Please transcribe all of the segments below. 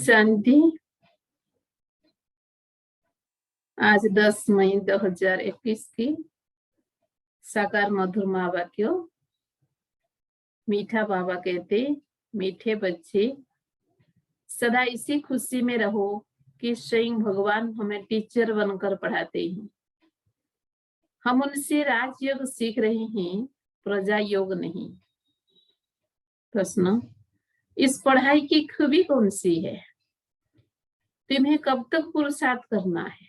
शांति। आज 10 मई 2021 की साकार मधुर माँ वाक्य। मीठा बाबा कहते, मीठे बच्चे सदा इसी खुशी में रहो कि स्वयं भगवान हमें टीचर बनकर पढ़ाते हैं। हम उनसे राजयोग सीख रहे हैं, प्रजा योग नहीं। प्रश्न, इस पढ़ाई की खूबी कौन सी है? तुम्हें कब तक पुरुषार्थ करना है?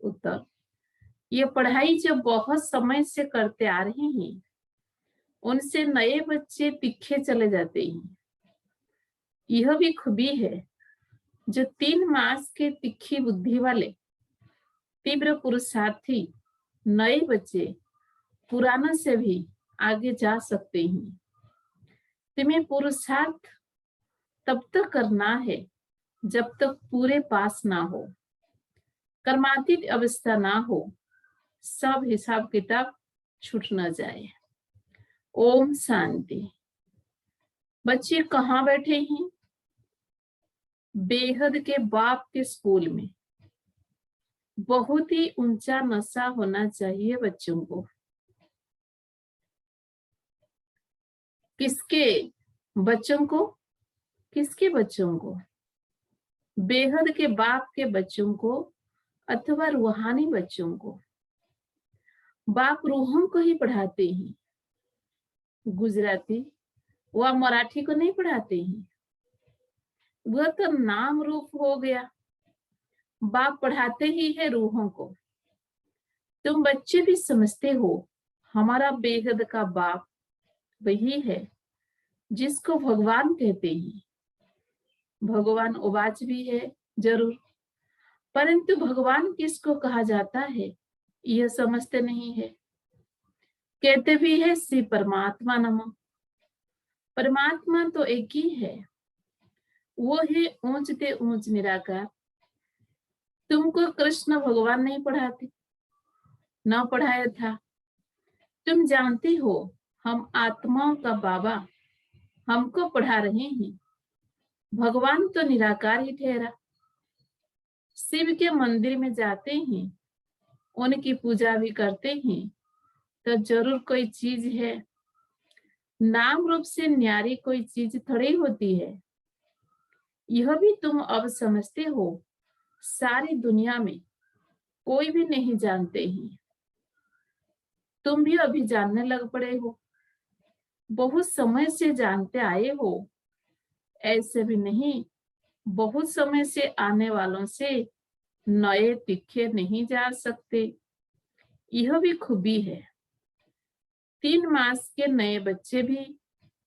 उत्तर, ये पढ़ाई जो बहुत समय से करते आ रहे हैं, उनसे नए बच्चे तीखे चले जाते हैं। यह भी खूबी है जो 3 मास के तीखी बुद्धि वाले तीव्र पुरुषार्थी नए बच्चे पुराना से भी आगे जा सकते हैं। तुम्हें पुरुषार्थ तब तक करना है जब तक पूरे पास ना हो, कर्मातीत अवस्था ना हो, सब हिसाब किताब छूट न जाए। ओम शांति। बच्चे कहाँ बैठे हैं? बेहद के बाप के स्कूल में। बहुत ही ऊंचा नशा होना चाहिए बच्चों को। किसके बच्चों को? किसके बच्चों को? बेहद के बाप के बच्चों को अथवा रूहानी बच्चों को। बाप रूहों को ही पढ़ाते हैं, गुजराती व मराठी को नहीं पढ़ाते हैं। वह तो नाम रूप हो गया, बाप पढ़ाते ही है रूहों को। तुम बच्चे भी समझते हो हमारा बेहद का बाप वही है जिसको भगवान कहते हैं। भगवान उवाच भी है जरूर, परंतु भगवान किसको कहा जाता है यह समझते नहीं है। कहते भी है श्री परमात्मा नमः। परमात्मा तो एक ही है, वो है ऊंचते ऊंच निराकार। तुमको कृष्ण भगवान नहीं पढ़ाते, न पढ़ाया था। तुम जानते हो हम आत्माओं का बाबा हमको पढ़ा रहे हैं। भगवान तो निराकार ही ठहरा। शिव के मंदिर में जाते हैं, उनकी पूजा भी करते हैं, तो जरूर कोई चीज है। नाम रूप से न्यारी कोई चीज थोड़ी होती है। यह भी तुम अब समझते हो, सारी दुनिया में कोई भी नहीं जानते हैं। तुम भी अभी जानने लग पड़े हो, बहुत समय से जानते आए हो। ऐसे भी नहीं, बहुत समय से आने वालों से नए तीखे नहीं जा सकते। यह भी खूबी है। 3 मास के नए बच्चे भी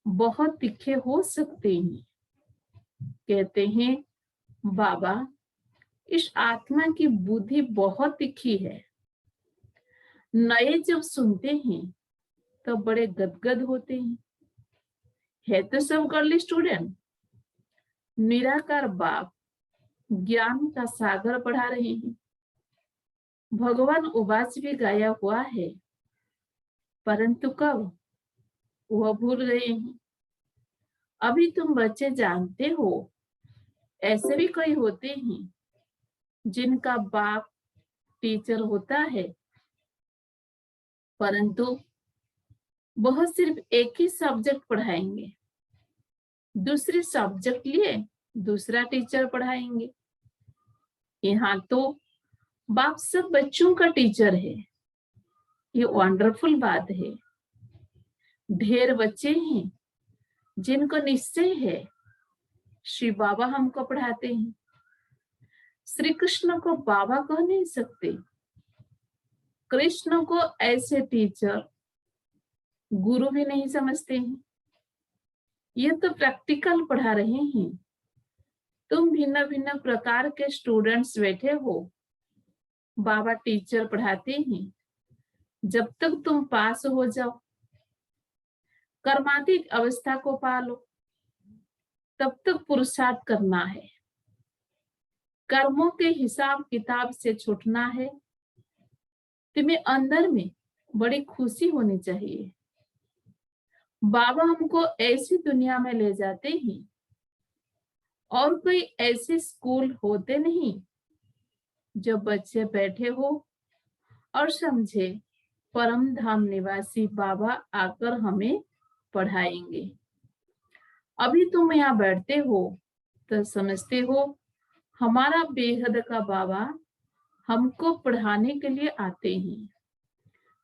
बहुत तीखे हो सकते हैं। कहते हैं बाबा, इस आत्मा की बुद्धि बहुत तीखी है। नए जब सुनते हैं तो बड़े गदगद होते हैं। है तो सब गर्ली स्टूडेंट। निराकार बाप ज्ञान का सागर पढ़ा रहे हैं। भगवान उवाच भी गाया हुआ है, परंतु कब वह भूल गए हैं। अभी तुम बच्चे जानते हो, ऐसे भी कोई होते हैं जिनका बाप टीचर होता है, परंतु वह सिर्फ एक ही सब्जेक्ट पढ़ाएंगे। दूसरे सब्जेक्ट लिए दूसरा टीचर पढ़ाएंगे। यहाँ तो बाप सब बच्चों का टीचर है। ये वंडरफुल बात है। ढेर बच्चे हैं जिनको निश्चय है श्री बाबा हमको पढ़ाते हैं। श्री कृष्ण को बाबा कह नहीं सकते। कृष्ण को ऐसे टीचर गुरु भी नहीं समझते हैं। ये तो प्रैक्टिकल पढ़ा रहे हैं। तुम भिन्न भिन्न प्रकार के स्टूडेंट्स बैठे हो, बाबा टीचर पढ़ाते हैं। जब तक तुम पास हो जाओ, कर्मातीत अवस्था को पालो, तब तक पुरुषार्थ करना है। कर्मों के हिसाब किताब से छूटना है। तुम्हें अंदर में बड़ी खुशी होनी चाहिए। बाबा हमको ऐसी दुनिया में ले जाते हैं, और कोई ऐसे स्कूल होते नहीं जो बच्चे बैठे हो और समझे परम धाम निवासी बाबा आकर हमें पढ़ाएंगे। अभी तुम यहाँ बैठते हो तो समझते हो हमारा बेहद का बाबा हमको पढ़ाने के लिए आते हैं,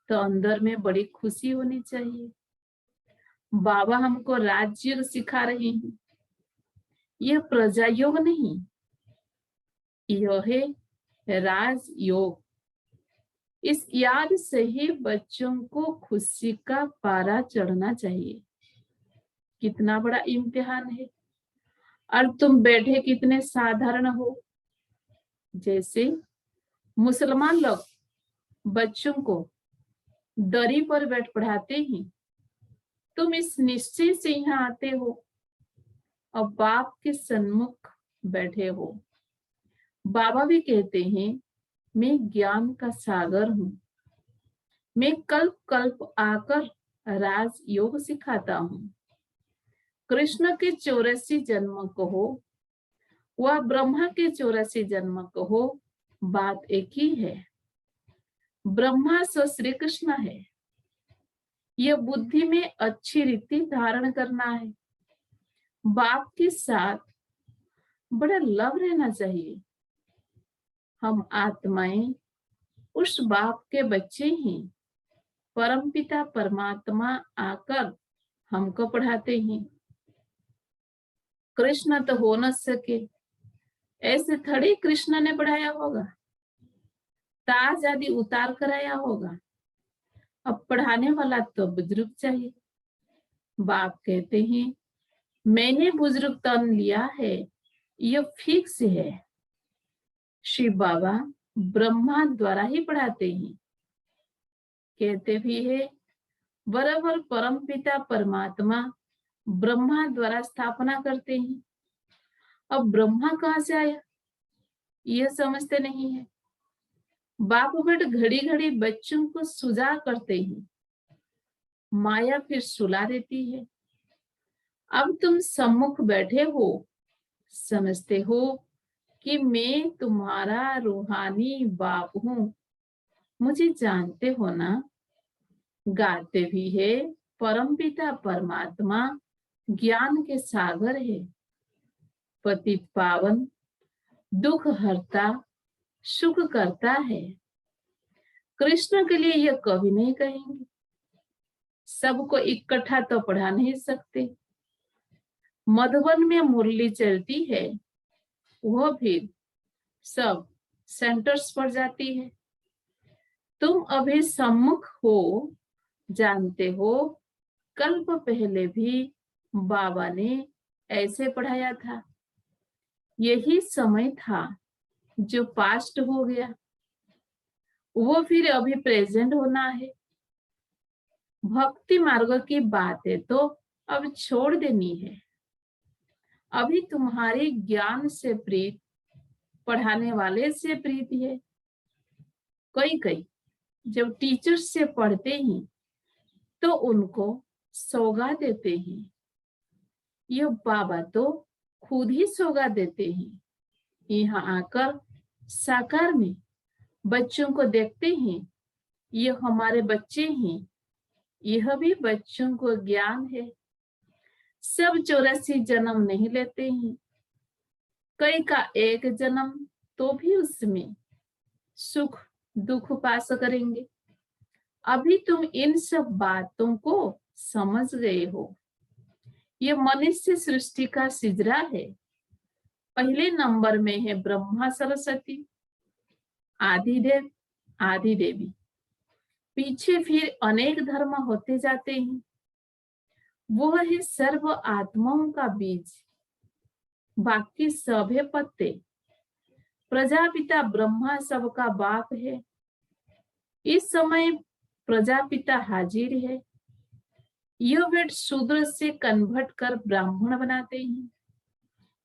तो अंदर में बड़ी खुशी होनी चाहिए। बाबा हमको राजयोग सिखा रहे हैं, यह प्रजा योग नहीं, यह है राजयोग। इस याद से ही बच्चों को खुशी का पारा चढ़ना चाहिए। कितना बड़ा इम्तिहान है और तुम बैठे कितने साधारण हो। जैसे मुसलमान लोग बच्चों को दरी पर बैठ पढ़ाते हैं, तुम इस निश्चय से यहाँ आते हो और बाप के सन्मुख बैठे हो। बाबा भी कहते हैं मैं ज्ञान का सागर हूँ, मैं कल्प कल्प आकर राज योग सिखाता हूँ। कृष्ण के 84 जन्म कहो वह ब्रह्मा के 84 जन्म कहो, बात एक ही है। ब्रह्मा सो श्री कृष्ण है। यह बुद्धि में अच्छी रीति धारण करना है। बाप के साथ बड़ा लव रहना चाहिए। हम आत्माएं उस बाप के बच्चे हैं। परमपिता परमात्मा आकर हमको पढ़ाते हैं। कृष्ण तो हो न सके, ऐसे थोड़ी कृष्ण ने पढ़ाया होगा, ताज आदि उतार कराया होगा। अब पढ़ाने वाला तो बुजुर्ग चाहिए। बाप कहते हैं मैंने बुजुर्ग तन लिया है, यह फिक्स है। शिव बाबा ब्रह्मा द्वारा ही पढ़ाते हैं। कहते भी है बराबर परम पिता परमात्मा ब्रह्मा द्वारा स्थापना करते हैं। अब ब्रह्मा कहाँ से आया यह समझते नहीं है। बाप बेट घड़ी घड़ी बच्चों को सुजा करते हैं, माया फिर सुला देती है। अब तुम सम्मुख बैठे हो, समझते हो कि मैं तुम्हारा रूहानी बाप हूँ, मुझे जानते हो ना। गाते भी है परमपिता परमात्मा ज्ञान के सागर है, पतित पावन दुख हरता सुख करता है। कृष्ण के लिए यह कभी नहीं कहेंगे। सबको इकट्ठा तो पढ़ा नहीं सकते। मधुबन में मुरली चलती है, वह भी सब सेंटर्स पर जाती है। तुम अभी सम्मुख हो, जानते हो कल्प पहले भी बाबा ने ऐसे पढ़ाया था। यही समय था जो पास्ट हो गया, वो फिर अभी प्रेजेंट होना है। भक्ति मार्ग की बातें तो अब छोड़ देनी है। अभी तुम्हारी ज्ञान से प्रीत पढ़ाने वाले से प्रीत है। कई जब टीचर्स से पढ़ते हैं तो उनको सौगात देते हैं। ये बाबा तो खुद ही सौगात देते हैं। यहाँ आकर साकार में बच्चों को देखते हैं, ये हमारे बच्चे हैं। यह भी बच्चों को ज्ञान है। सब 84 जन्म नहीं लेते हैं, कई का एक जन्म, तो भी उसमें सुख दुख पास करेंगे। अभी तुम इन सब बातों को समझ गए हो। ये मनुष्य सृष्टि का सिजरा है। पहले नंबर में है ब्रह्मा सरस्वती, आदिदेव आदि देवी। पीछे फिर अनेक धर्म होते जाते हैं। वो है सर्व आत्माओं का बीज, बाकी सब है पत्ते। प्रजापिता ब्रह्मा सबका बाप है। इस समय प्रजापिता हाजिर है। यह वेट शूद्र से कन्वर्ट कर ब्राह्मण बनाते हैं।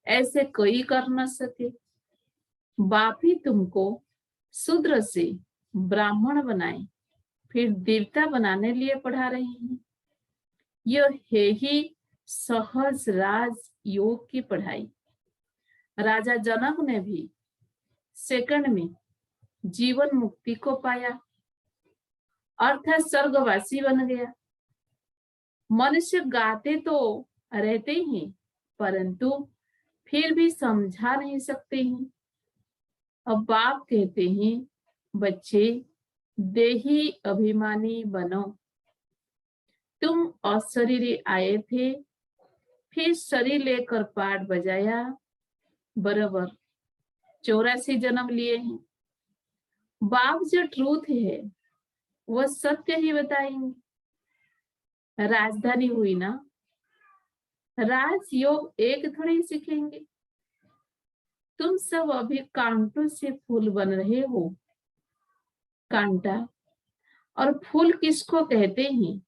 ऐसे कोई कर न सके। बाप ही तुमको शूद्र से ब्राह्मण बनाए, फिर देवता बनाने लिए पढ़ा रहे हैं। यह है ही सहज राज योग की पढ़ाई। राजा जनक ने भी सेकंड में जीवन मुक्ति को पाया, अर्थात स्वर्गवासी बन गया। मनुष्य गाते तो रहते ही, परंतु फिर भी समझा नहीं सकते हैं। अब बाप कहते हैं, बच्चे देही अभिमानी बनो। तुम अशरीरी आए थे, फिर शरीर लेकर पाठ बजाया, बराबर 84 जन्म लिए हैं। बाप जो ट्रूथ है वह सत्य ही बताएंगे। राजधानी हुई ना, राजयोग एक थोड़ी सीखेंगे। तुम सब अभी कांटों से फूल बन रहे हो। कांटा और फूल किसको कहते हैं,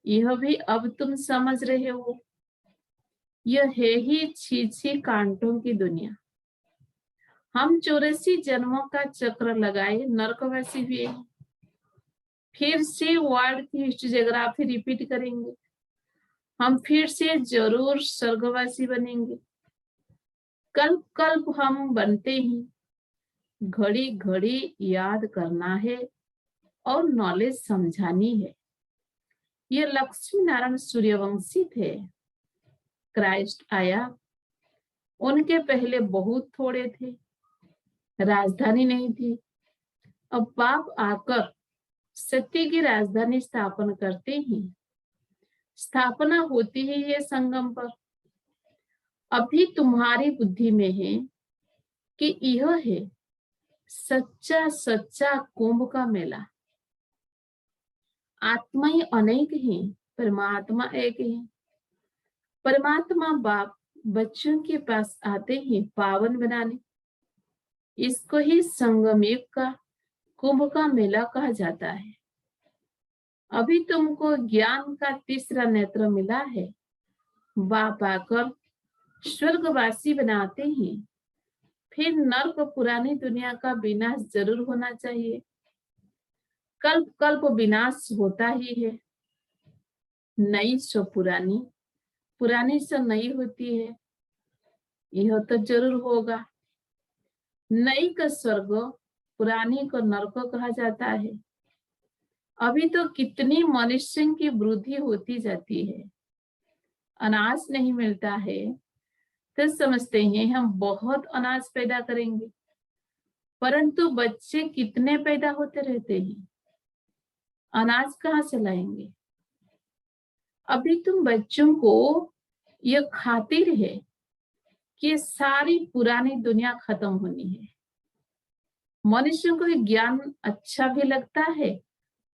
यह भी अब तुम समझ रहे हो। यह है ही छी कांटों की दुनिया। हम 84 जन्मों का चक्र लगाए नरकवासी हुए, फिर से वर्ल्ड की हिस्ट्री जियोग्राफी रिपीट करेंगे। हम फिर से जरूर स्वर्गवासी बनेंगे। कल्प कल्प हम बनते हैं, घड़ी घड़ी याद करना है और नॉलेज समझानी है। ये लक्ष्मी नारायण सूर्यवंशी थे। क्राइस्ट आया, उनके पहले बहुत थोड़े थे, राजधानी नहीं थी। अब बाप आकर सत्य की राजधानी स्थापन करते हैं। स्थापना होती है ये संगम पर। अभी तुम्हारी बुद्धि में है कि यह है सच्चा सच्चा कुंभ का मेला। आत्मा ही अनेक है, परमात्मा एक है। परमात्मा बाप बच्चों के पास आते हैं पावन बनाने। इसको ही संगम युग का कुंभ का मेला कहा जाता है। अभी तुमको ज्ञान का तीसरा नेत्र मिला है। बाप आकर स्वर्गवासी बनाते हैं, फिर नर्क पुरानी दुनिया का विनाश जरूर होना चाहिए। कल्प कल्प विनाश होता ही है। नई सो पुरानी, पुरानी सो नई होती है, यह तो जरूर होगा। नई का स्वर्ग, पुरानी को नरक कहा जाता है। अभी तो कितनी मनुष्य की वृद्धि होती जाती है। अनाज नहीं मिलता है तो समझते हैं हम बहुत अनाज पैदा करेंगे, परंतु बच्चे कितने पैदा होते रहते हैं, अनाज कहाँ से लाएंगे। अभी तुम बच्चों को यह खातिर है कि सारी पुरानी दुनिया खत्म होनी है। मनुष्यों को ज्ञान अच्छा भी लगता है,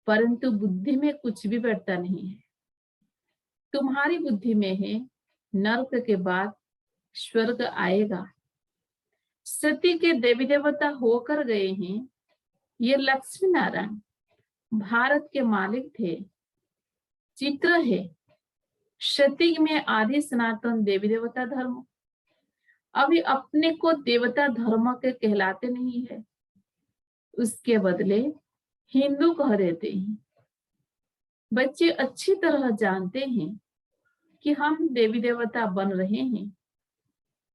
परंतु बुद्धि में कुछ भी बैठता नहीं है। तुम्हारी बुद्धि में है नरक के बाद स्वर्ग आएगा। सती के देवी देवता होकर गए हैं। ये लक्ष्मी नारायण भारत के मालिक थे। चित्र है सती में आदि सनातन देवी देवता धर्म। अभी अपने को देवता धर्म के कहलाते नहीं है, उसके बदले हिंदू कह देते हैं। बच्चे अच्छी तरह जानते हैं कि हम देवी देवता बन रहे हैं।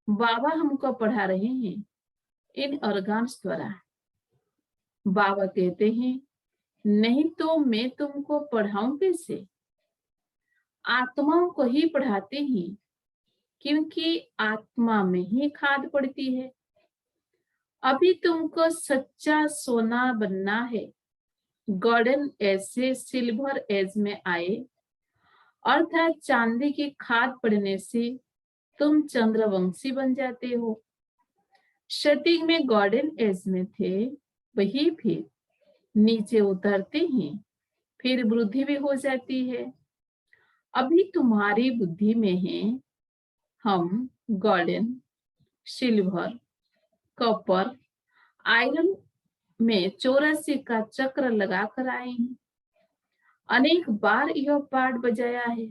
बाबा हमको पढ़ा रहे हैं इन ऑर्गन्स द्वारा। बाबा कहते हैं, नहीं तो मैं तुमको पढ़ाऊं कैसे। आत्माओं को ही पढ़ाते हैं, क्योंकि आत्मा में ही खाद पड़ती है। अभी तुमको सच्चा सोना बनना है। गोल्डन एज से सिल्वर एज में आए, अर्थात चांदी की खाद पड़ने से तुम चंद्रवंशी बन जाते हो। सती में गोल्डन एज में थे, वही फिर नीचे उतरते हैं, फिर वृद्धि भी हो जाती है। अभी तुम्हारी बुद्धि में है हम गोल्डन, सिल्वर, कॉपर, आयरन में 84 का चक्र लगा कर आए हैं। अनेक बार यह पाठ बजाया है।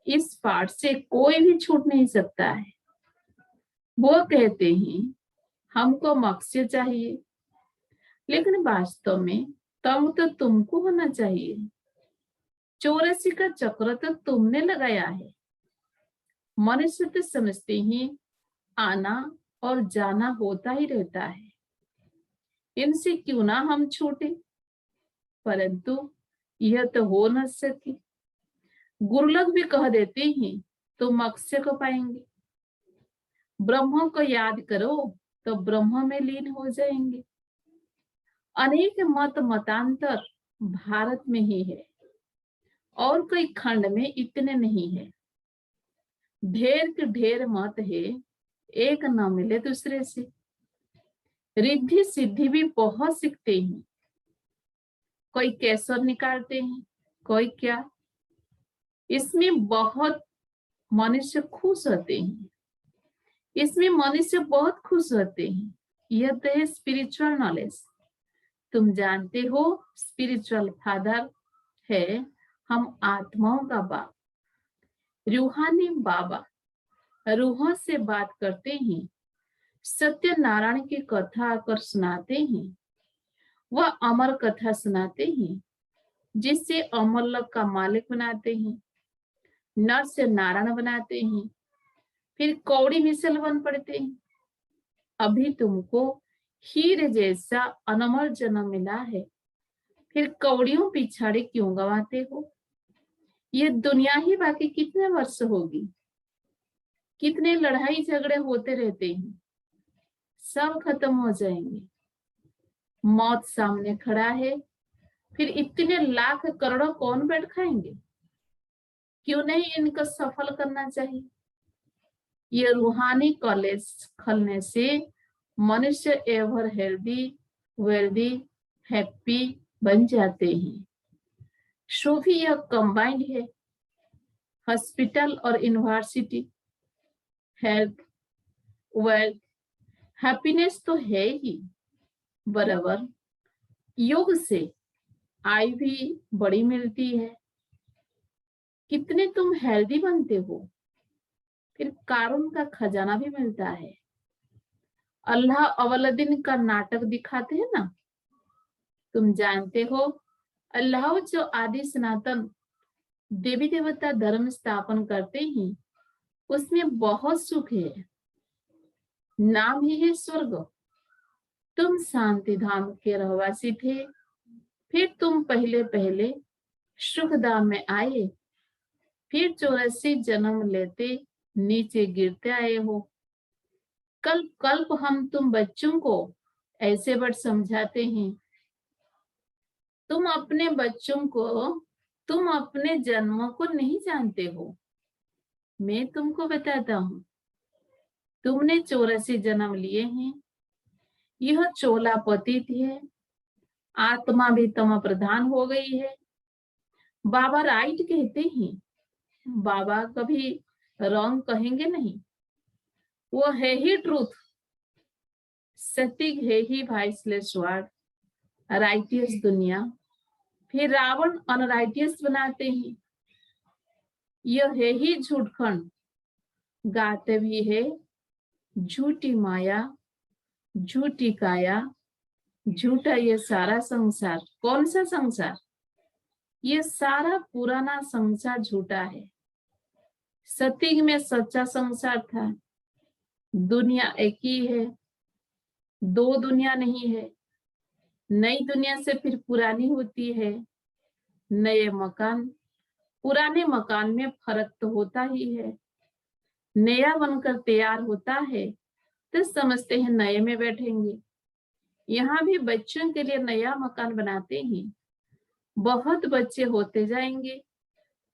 इस पाठ से कोई भी छूट नहीं सकता है। वो कहते हैं हमको मकसद चाहिए, लेकिन वास्तव में तम तो तुमको होना चाहिए। 84 का चक्र तो तुमने लगाया है। मनुष्य तो समझते हैं आना और जाना होता ही रहता है, इनसे क्यों ना हम छूटे। परंतु यह तो हो न सके। गुरुलोग भी कह देते हैं तो मोक्ष को पाएंगे। ब्रह्म को याद करो तो ब्रह्म में लीन हो जाएंगे। अनेक मत मतांतर भारत में ही है और कोई खंड में इतने नहीं है। ढेर के ढेर मत है, एक न मिले दूसरे से। रिद्धि सिद्धि भी बहुत सीखते हैं, कोई केसर निकालते हैं, कोई क्या। इसमें बहुत मनुष्य खुश होते हैं, इसमें मनुष्य बहुत खुश होते हैं। यह तो है स्पिरिचुअल नॉलेज। तुम जानते हो स्पिरिचुअल फादर है हम आत्माओं का बाप, रूहानी बाबा। रूहों से बात करते हैं, सत्यनारायण की कथा आकर सुनाते हैं। वह अमर कथा सुनाते हैं जिससे अमरलोक का मालिक बनाते हैं, नर से नारायण बनाते हैं, फिर कौड़ी मिसल बन पड़ते हैं। अभी तुमको हीरे जैसा अनमोल जन्म मिला है, फिर कौड़ियों पिछाड़े क्यों गवाते हो। ये दुनिया ही बाकी कितने वर्ष होगी, कितने लड़ाई झगड़े होते रहते हैं, सब खत्म हो जाएंगे। मौत सामने खड़ा है, फिर इतने लाख करोड़ों कौन बैठ खाएंगे। क्यों नहीं इनको सफल करना चाहिए। ये रूहानी कॉलेज खोलने से मनुष्य एवर हेल्दी, वेल्दी, हैप्पी बन जाते हैं। सो भी यह कंबाइंड है, हॉस्पिटल और यूनिवर्सिटी। हेल्थ, वेल्थ, हैप्पीनेस तो है ही बराबर। योग से आयु भी बड़ी मिलती है। कितने तुम हेल्दी बनते हो, फिर कारून का खजाना भी मिलता है। अल्लाह अवलदीन का नाटक दिखाते हैं ना, तुम जानते हो अल्लाह जो आदि सनातन देवी देवता धर्म स्थापन करते हैं उसमें बहुत सुख है, नाम ही है स्वर्ग। तुम शांति धाम के रहवासी थे, फिर तुम पहले पहले सुखधाम में आए, फिर 84 जन्म लेते नीचे गिरते आए हो। कल्प कल्प हम तुम बच्चों को ऐसे बट समझाते हैं। तुम अपने बच्चों को, तुम अपने जन्मों को नहीं जानते हो। मैं तुमको बताता हूँ, तुमने 84 जन्म लिए हैं। यह चोला पतित है, आत्मा भी तम प्रधान हो गई है। बाबा राइट कहते हैं, बाबा कभी रॉन्ग कहेंगे नहीं। वो है ही ट्रूथ, सत्य है ही वाइसलेस वर्ड, राइटियस दुनिया। फिर रावण अनराइटियस बनाते हैं। यह है ही झूठखंड, गाते भी है झूठी माया, झूठी काया, झूठा ये सारा संसार। कौन सा संसार? ये सारा पुराना संसार झूठा है। सतयुग में सच्चा संसार था। दुनिया एक ही है, दो दुनिया नहीं है। नई दुनिया से फिर पुरानी होती है। नए मकान, पुराने मकान में फर्क तो होता ही है। नया बनकर तैयार होता है तो समझते हैं नए में बैठेंगे। यहाँ भी बच्चों के लिए नया मकान बनाते हैं। बहुत बच्चे होते जाएंगे,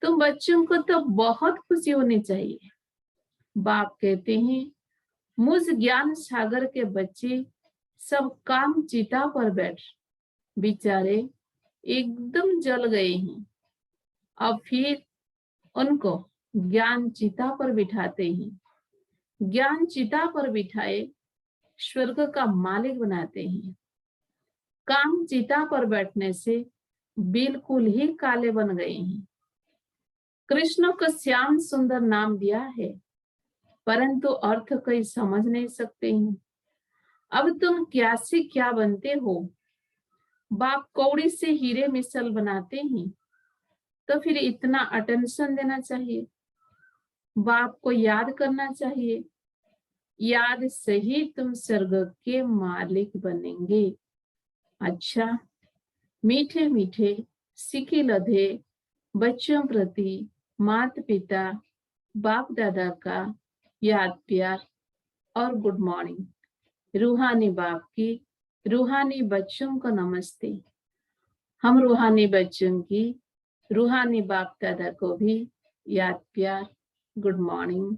तो बच्चों को तो बहुत खुशी होनी चाहिए। बाप कहते हैं मुझ ज्ञान सागर के बच्चे सब काम चिता पर बैठ बेचारे एकदम जल गए हैं। अब फिर उनको ज्ञान चिता पर बिठाते हैं। ज्ञान चिता पर बिठाए स्वर्ग का मालिक बनाते हैं। काम चिता पर बैठने से बिल्कुल ही काले बन गए हैं। कृष्ण को श्याम सुंदर नाम दिया है, परंतु अर्थ कोई समझ नहीं सकते हैं। अब तुम क्या से क्या बनते हो। बाप कौड़ी से हीरे मिसल बनाते हैं, तो फिर इतना अटेंशन देना चाहिए, बाप को याद करना चाहिए। याद से ही तुम स्वर्ग के मालिक बनेंगे। अच्छा, मीठे मीठे सिके लधे बच्चों प्रति माता पिता बाप दादा का याद प्यार और गुड मॉर्निंग। रूहानी बाप की रूहानी बच्चों को नमस्ते। हम रूहानी बच्चों की रूहानी बाप दादा को भी याद प्यार गुड मॉर्निंग,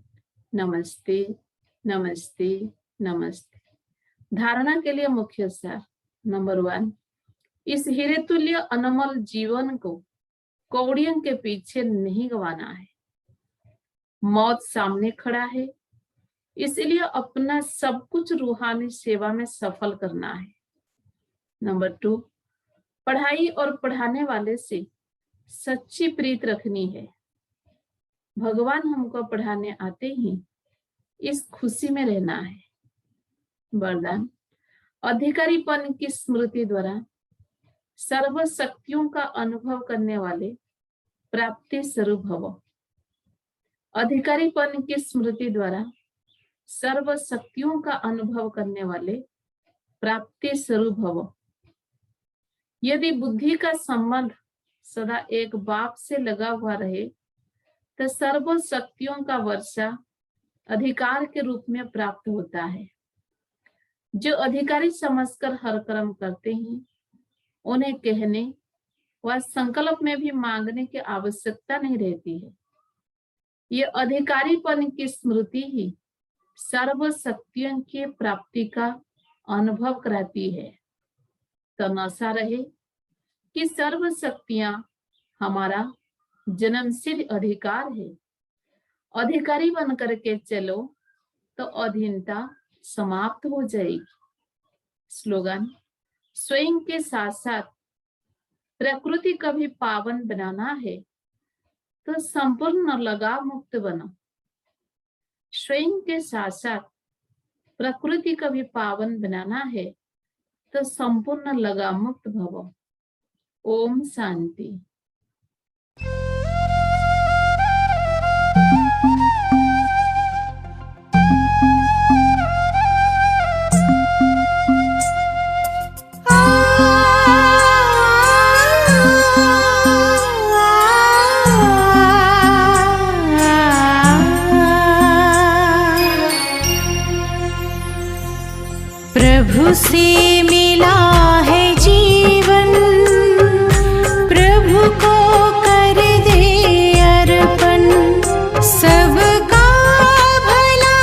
नमस्ते नमस्ते नमस्ते। धारणा के लिए मुख्य सार नंबर 1, इस हीरे तुल्य अनमोल जीवन को कौड़ियों के पीछे नहीं गंवाना है। मौत सामने खड़ा है, इसलिए अपना सब कुछ रूहानी सेवा में सफल करना है। नंबर 2, पढ़ाई और पढ़ाने वाले से सच्ची प्रीत रखनी है। भगवान हमको पढ़ाने आते ही इस खुशी में रहना है। वरदान, अधिकारीपन की स्मृति द्वारा सर्व शक्तियों का अनुभव करने वाले प्राप्ति स्वरूप भव। अधिकारीपन की स्मृति द्वारा सर्व शक्तियों का अनुभव करने वाले प्राप्ति स्वरूप भव। यदि बुद्धि का संबंध सदा एक बाप से लगा हुआ रहे तो सर्व शक्तियों का वर्षा अधिकार के रूप में प्राप्त होता है। जो अधिकारी समझकर हर कर्म करते हैं उन्हें कहने व संकल्प में भी मांगने की आवश्यकता नहीं रहती है। ये अधिकारीपन की स्मृति ही सर्व शक्तियों की प्राप्ति का अनुभव कराती है। तो नशा रहे कि सर्व शक्तियां हमारा जन्मसिद्ध अधिकार है। अधिकारी बन करके चलो तो अधीनता समाप्त हो जाएगी। स्लोगन, स्वयं के साथ साथ प्रकृति का भी पावन बनाना है तो संपूर्ण लगाव मुक्त बनो। स्वयं के साथ साथ प्रकृति का भी पावन बनाना है तो संपूर्ण लगाव मुक्त भवो। ओम शांति। प्रभु से मिला है जीवन, प्रभु को कर दे अर्पण। सबका भला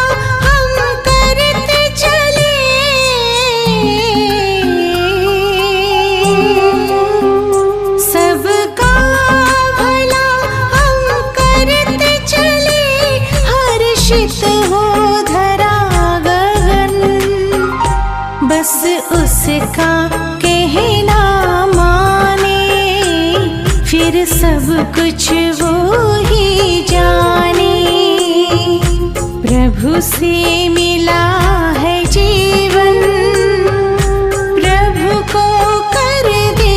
हम करते चले, सबका भला हम करते चले। हर्षित हो धरा गगन, बस उसका कहना माने, फिर सब कुछ वो ही जाने। प्रभु से मिला है जीवन, प्रभु को कर दे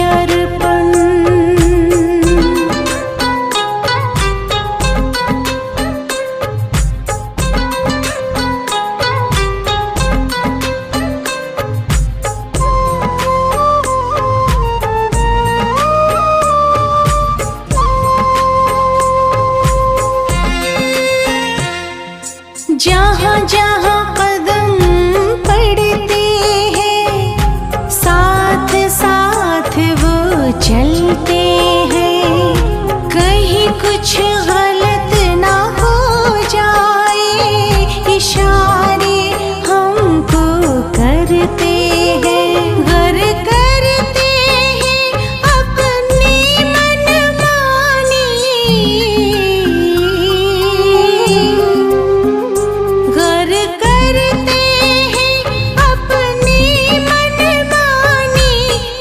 अर्पण। जहाँ जहाँ कदम पड़ते हैं, साथ साथ वो चलते हैं। कहीं कुछ गलत ना हो जाए, इशारे हमको करते हैं। घर करते हैं अपनी मनमानी, घर करते हैं अपनी मनमानी।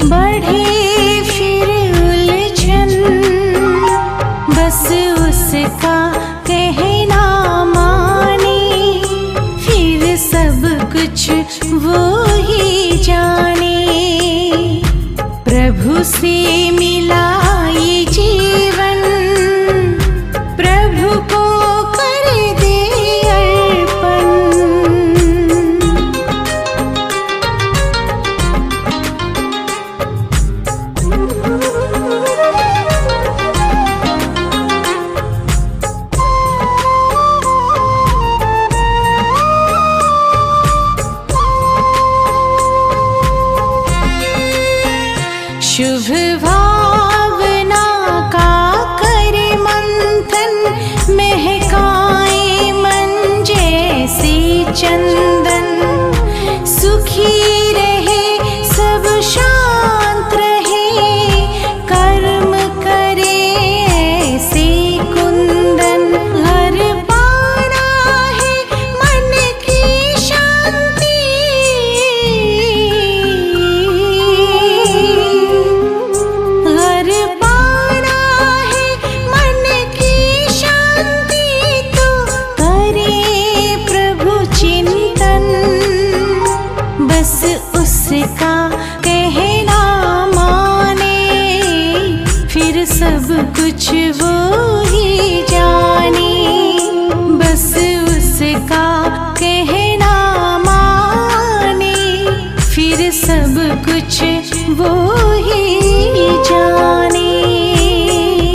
बढ़े फिर उलझन, बस उसका कहना माने, फिर सब कुछ वो ही जाने। प्रभु से मिला ये जीवन, प्रभु को कर दे अर्पण। शुभ भावना का करे मंथन, महकाए मन जैसे चंदन। सुखी रहे सब शांत रहे, कर्म करे ऐसे कुंदन। घर पाना है मन की शांति, घर पाना है मन की शांति, तो करे प्रभु चिंतन। बस उसका कहना माने, फिर सब कुछ वो ही जाने। बस उसका कहना माने, फिर सब कुछ वो